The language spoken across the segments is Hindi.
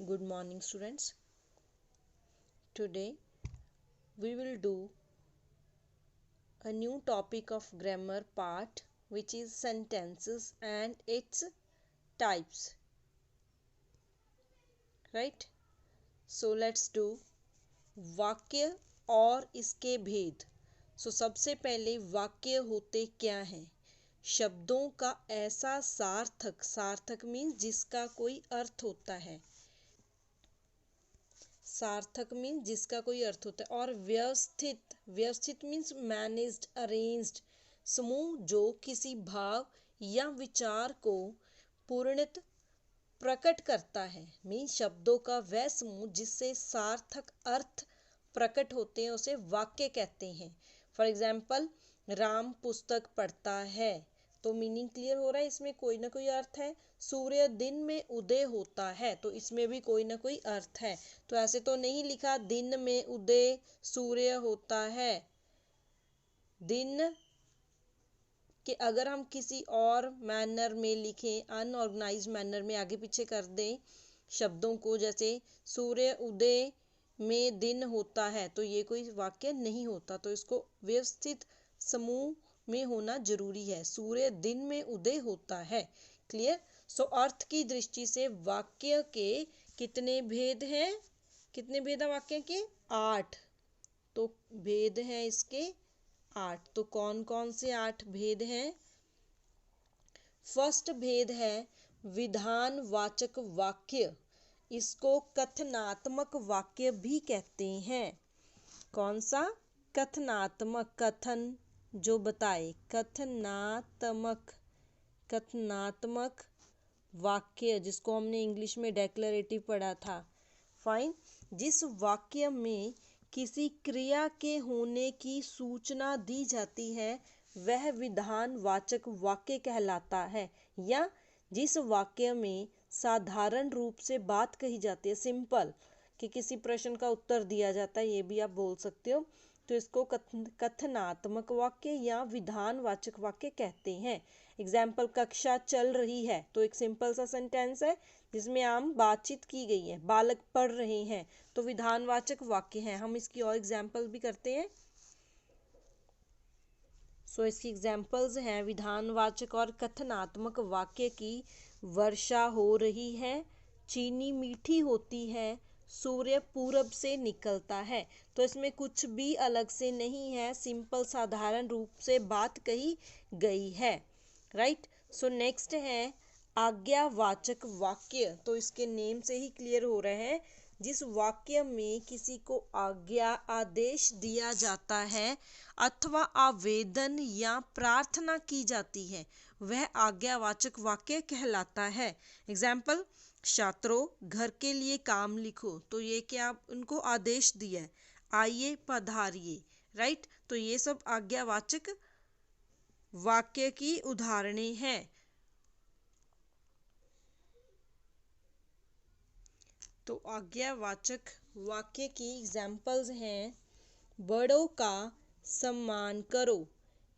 Good morning, students. Today we will do a new topic of grammar part, which is sentences and its types. Right? So let's do वाक्य और इसके भेद. So सबसे पहले वाक्य होते क्या हैं? शब्दों का ऐसा सार्थक मीन्स जिसका कोई अर्थ होता है. सार्थक मीन्स जिसका कोई अर्थ होता है. और व्यवस्थित मीन्स मैनेज्ड, अरेंज्ड. समूह जो किसी भाव या विचार को पूर्णत प्रकट करता है. मीन्स शब्दों का वह समूह जिससे सार्थक अर्थ प्रकट होते हैं उसे वाक्य कहते हैं. फॉर एग्जाम्पल, राम पुस्तक पढ़ता है, तो मीनिंग क्लियर हो रहा है, इसमें कोई ना कोई अर्थ है. सूर्य दिन में उदय होता है, तो इसमें भी कोई ना कोई अर्थ है. तो ऐसे तो नहीं लिखा दिन में उदय सूर्य होता है. दिन कि अगर हम किसी और मैनर में लिखें, अनऑर्गेनाइज्ड मैनर में आगे पीछे कर दें शब्दों को, जैसे सूर्य उदय में दिन होता है, तो ये कोई वाक्य नहीं होता. तो इसको व्यवस्थित समूह में होना जरूरी है. सूर्य दिन में उदय होता है. क्लियर? सो अर्थ की दृष्टि से वाक्य के कितने भेद हैं? कितने भेद हैं वाक्य के? 8. तो भेद हैं इसके 8. तो कौन कौन से 8 भेद हैं? फर्स्ट भेद है विधानवाचक वाक्य. इसको कथनात्मक वाक्य भी कहते हैं. कौन सा? कथनात्मक. कथन जो बताए, कथनात्मक वाक्य, जिसको हमने इंग्लिश में डेक्लरेटिव पढ़ा था. फाइन. जिस वाक्य में किसी क्रिया के होने की सूचना दी जाती है वह विधानवाचक वाक्य कहलाता है. या जिस वाक्य में साधारण रूप से बात कही जाती है, सिंपल, कि किसी प्रश्न का उत्तर दिया जाता है, ये भी आप बोल सकते हो, तो इसको कथनात्मक वाक्य या विधानवाचक वाक्य कहते हैं. एग्जाम्पल, कक्षा चल रही है, तो एक सिंपल सा सेंटेंस है जिसमें आम बातचीत की गई है. बालक पढ़ रहे हैं, तो विधानवाचक वाक्य है. हम इसकी और एग्जाम्पल भी करते हैं. सो इसकी एग्जाम्पल्स हैं विधानवाचक और कथनात्मक वाक्य की. वर्षा हो रही है, चीनी मीठी होती है, सूर्य पूरब से निकलता है. तो इसमें कुछ भी अलग से नहीं है, सिंपल साधारण रूप से बात कही गई है. राइट? सो नेक्स्ट है आज्ञावाचक वाक्य. तो इसके नेम से ही क्लियर हो रहा है, जिस वाक्य में किसी को आज्ञा, आदेश दिया जाता है अथवा आवेदन या प्रार्थना की जाती है, वह आज्ञावाचक वाक्य कहलाता है. एग्जाम्पल, छात्रों घर के लिए काम लिखो, तो ये क्या उनको आदेश दिया है, आइए पधारिए. राइट? तो ये सब आज्ञावाचक वाक्य की उदाहरणें हैं. तो आज्ञावाचक वाक्य की एग्जाम्पल्स हैं, बड़ों का सम्मान करो,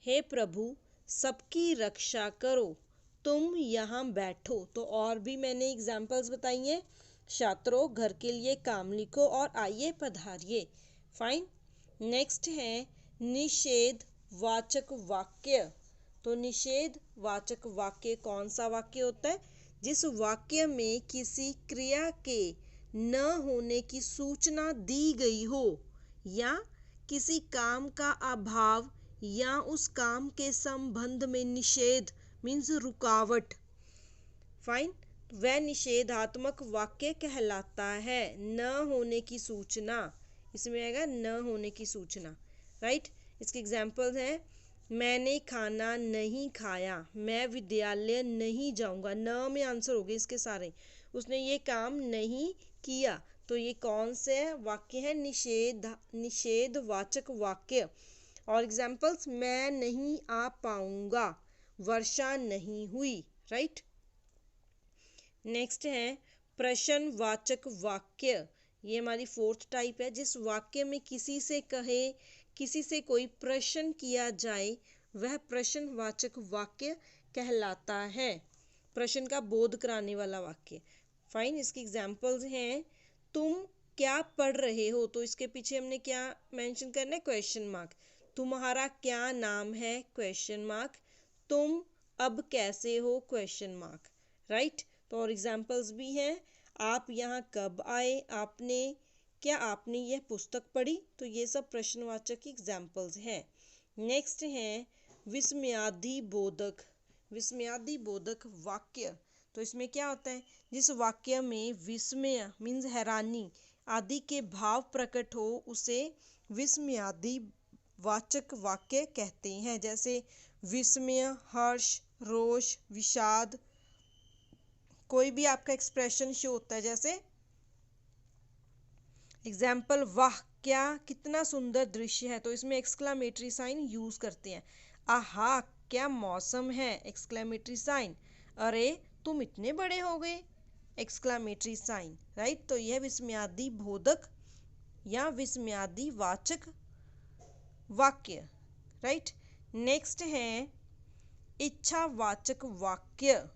हे प्रभु सबकी रक्षा करो, तुम यहाँ बैठो. तो और भी मैंने एग्जाम्पल्स बताई हैं. छात्रों घर के लिए काम लिखो और आइए पधारिए. फाइन. नेक्स्ट है निषेधवाचक वाक्य. तो निषेधवाचक वाक्य कौन सा वाक्य होता है? जिस वाक्य में किसी क्रिया के न होने की सूचना दी गई हो, या किसी काम का अभाव या उस काम के संबंध में निषेध मीन्स रुकावट. फाइन. वह निषेधात्मक वाक्य कहलाता है. न होने की सूचना, इसमें आएगा न होने की सूचना. राइट? इसके एग्जाम्पल है, मैंने खाना नहीं खाया, मैं विद्यालय नहीं जाऊंगा. न में आंसर हो गए इसके सारे. उसने ये काम नहीं किया, तो ये कौन से वाक्य है? निषेधवाचक वाक्य. और एग्जाम्पल्स, मैं नहीं आ पाऊंगा, वर्षा नहीं हुई. राइट? नेक्स्ट है प्रश्नवाचक वाक्य. ये हमारी 4th टाइप है. जिस वाक्य में किसी से कोई प्रश्न किया जाए वह प्रश्नवाचक वाक्य कहलाता है. प्रश्न का बोध कराने वाला वाक्य. फाइन। इसकी एग्जाम्पल्स हैं, तुम क्या पढ़ रहे हो, तो इसके पीछे हमने क्या मेंशन करना है, क्वेश्चन मार्क। तुम्हारा क्या नाम है, क्वेश्चन मार्क। तुम अब कैसे हो, क्वेश्चन मार्क, राइट। तो और एग्जाम्पल्स भी हैं, आप यहाँ कब आए, क्या आपने यह पुस्तक पढ़ी, तो ये सब प्रश्नवाचक की एग्जाम्पल्स हैं। नेक्स्ट है विस्मयादि बोधक। विस्मयादि बोधक वाक्य, तो इसमें क्या होता है, जिस वाक्य में विस्मय मीन्स हैरानी आदि के भाव प्रकट हो उसे विस्मयादि वाचक वाक्य कहते हैं। जैसे विस्मय, हर्ष, रोष, विषाद, कोई भी आपका एक्सप्रेशन शो होता है। जैसे एग्जाम्पल, वाह क्या कितना सुंदर दृश्य है, तो इसमें एक्सक्लामेटरी साइन यूज करते हैं। आहा क्या मौसम है, एक्सक्लामेटरी साइन। अरे तुम इतने बड़े हो गए, एक्सक्लामेटरी साइन, राइट। तो यह विस्मयादि बोधक या विस्मयादि वाचक वाक्य, राइट। नेक्स्ट है इच्छावाचक वाक्य।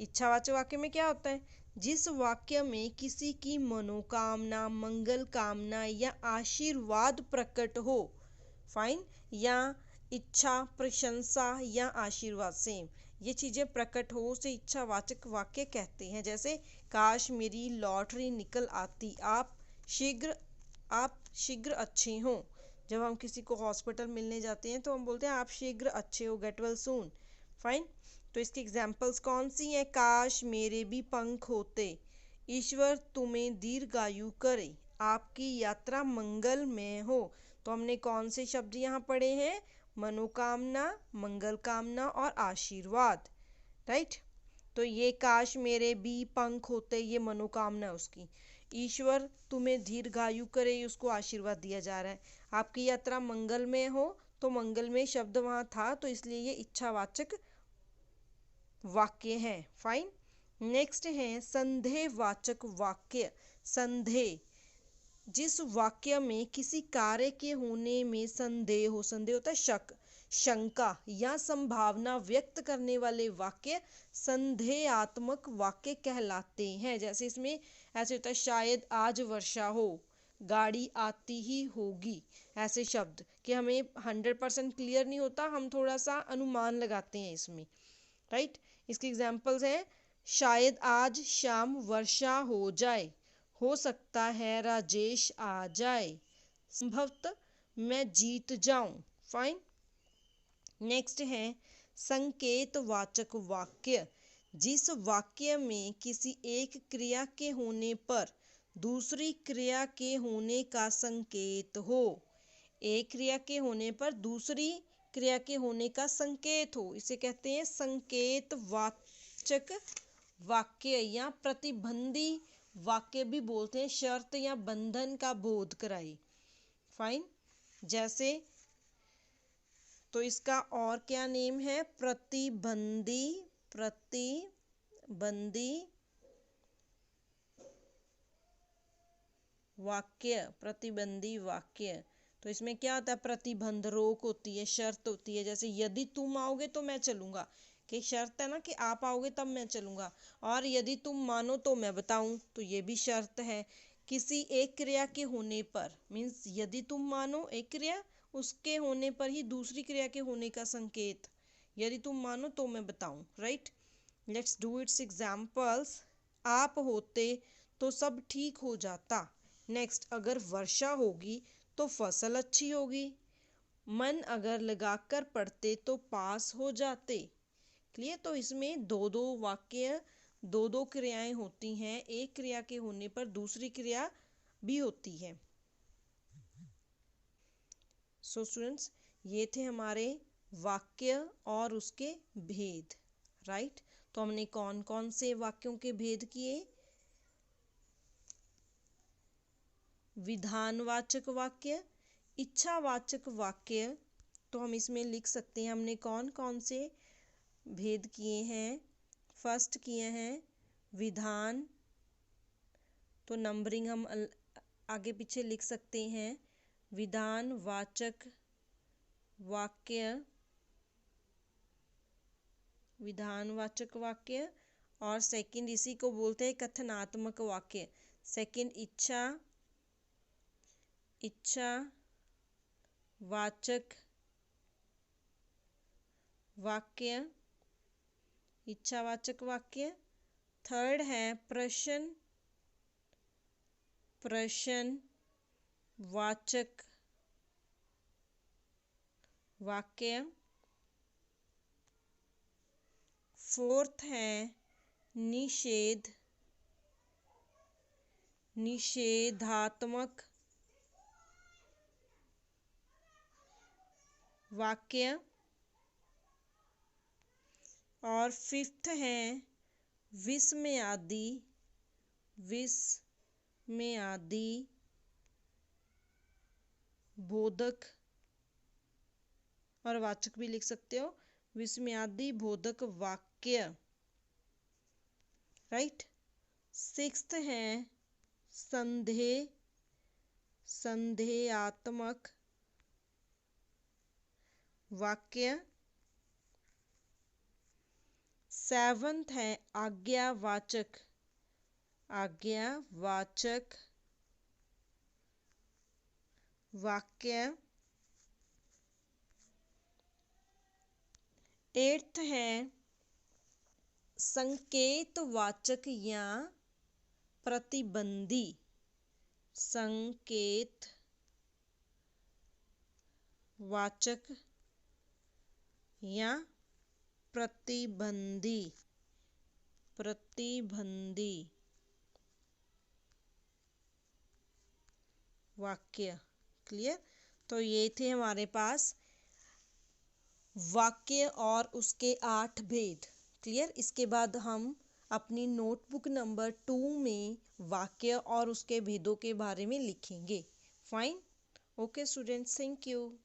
इच्छावाचक वाक्य में क्या होता है, जिस वाक्य में किसी की मनोकामना, मंगल कामना या आशीर्वाद प्रकट हो, फाइन, या इच्छा, प्रशंसा या आशीर्वाद, सेम, ये चीजें प्रकट हो उसे इच्छावाचक वाक्य कहते हैं। जैसे काश मेरी लॉटरी निकल आती, आप शीघ्र अच्छे हो। जब हम किसी को हॉस्पिटल मिलने जाते हैं तो हम बोलते हैं आप शीघ्र अच्छे हो, गेट वेल सून, फाइन। तो इसकी एग्जाम्पल्स कौन सी हैं, काश मेरे भी पंख होते, ईश्वर तुम्हें दीर्घायु करे, आपकी यात्रा मंगलमय हो। तो हमने कौन से शब्द यहाँ पढ़े हैं, मनोकामना, मंगल कामना और आशीर्वाद, राइट। तो ये काश मेरे भी पंख होते, ये मनोकामना उसकी। ईश्वर तुम्हें दीर्घायु करे, उसको आशीर्वाद दिया जा रहा है। आपकी यात्रा मंगलमय हो, तो मंगलमय शब्द वहाँ था, तो इसलिए ये इच्छावाचक वाक्य है, फाइन। नेक्स्ट है संदेहवाचक वाक्य। संदेह, जिस वाक्य में किसी कार्य के होने में संदेह हो, संदेह होता है शक, शंका या संभावना व्यक्त करने वाले वाक्य संदेहात्मक वाक्य कहलाते हैं। जैसे इसमें ऐसे होता है, शायद आज वर्षा हो, गाड़ी आती ही होगी, ऐसे शब्द कि हमें 100% क्लियर नहीं होता, हम थोड़ा सा अनुमान लगाते हैं इसमें, राइट। इसके एग्जाम्पल्स हैं, शायद आज शाम वर्षा हो जाए, हो सकता है राजेश आ जाए, संभवतः मैं जीत जाऊं, फाइन। नेक्स्ट है संकेतवाचक वाक्य। जिस वाक्य में किसी एक क्रिया के होने पर दूसरी क्रिया के होने का संकेत हो, एक क्रिया के होने पर दूसरी क्रिया के होने का संकेत हो, इसे कहते हैं संकेतवाचक वाक्य या प्रतिबंधी वाक्य भी बोलते हैं, शर्त या बंधन का बोध कराए, फाइन। जैसे तो इसका और क्या नेम है, प्रतिबंधी वाक्य, प्रतिबंधी वाक्य। तो इसमें क्या होता है, प्रतिबंध, रोक होती है, शर्त होती है। जैसे यदि तुम आओगे तो मैं चलूंगा, कि शर्त है ना कि आप आओगे तब मैं चलूंगा, और यदि तुम मानो तो मैं बताऊं, तो ये भी शर्त है। किसी एक क्रिया के होने पर मीन्स यदि तुम मानो एक क्रिया, उसके होने पर ही दूसरी क्रिया के होने का संकेत, यदि तुम मानो तो मैं बताऊं, right. Let's do it's examples. आप होते तो सब ठीक हो जाता। नेक्स्ट, अगर वर्षा होगी तो फसल अच्छी होगी। मन अगर लगाकर पढ़ते तो पास हो जाते। क्लियर। तो इसमें दो दो वाक्य, दो दो क्रियाएं होती हैं, एक क्रिया के होने पर दूसरी क्रिया भी होती है। सो स्टूडेंट्स, ये थे हमारे वाक्य और उसके भेद, राइट। तो हमने कौन कौन से वाक्यों के भेद किए, विधानवाचक वाक्य, इच्छावाचक वाक्य, तो हम इसमें लिख सकते हैं हमने कौन कौन से भेद किए हैं। फर्स्ट किए हैं विधान, तो नंबरिंग हम आगे पीछे लिख सकते हैं। विधानवाचक वाक्य, विधानवाचक वाक्य, और सेकंड इसी को बोलते हैं कथनात्मक वाक्य। सेकंड इच्छा वाचक वाक्य, इच्छावाचक वाक्य। थर्ड है प्रश्नवाचक वाक्य। फोर्थ है निषेधात्मक वाक्य। और फिफ्थ है विस्मयादि बोधक, और वाचक भी लिख सकते हो, विस्मयादि बोधक वाक्य। राइट। सिक्स्थ है संदेहात्मक वाक्य। सेवंथ है आज्ञावाचक वाक्य। एट्थ है संकेतवाचक या प्रतिबंधी या प्रतिबंधी वाक्य। क्लियर। तो ये थे हमारे पास वाक्य और उसके 8 भेद। क्लियर। इसके बाद हम अपनी नोटबुक नंबर 2 में वाक्य और उसके भेदों के बारे में लिखेंगे। Fine. Okay students, thank you.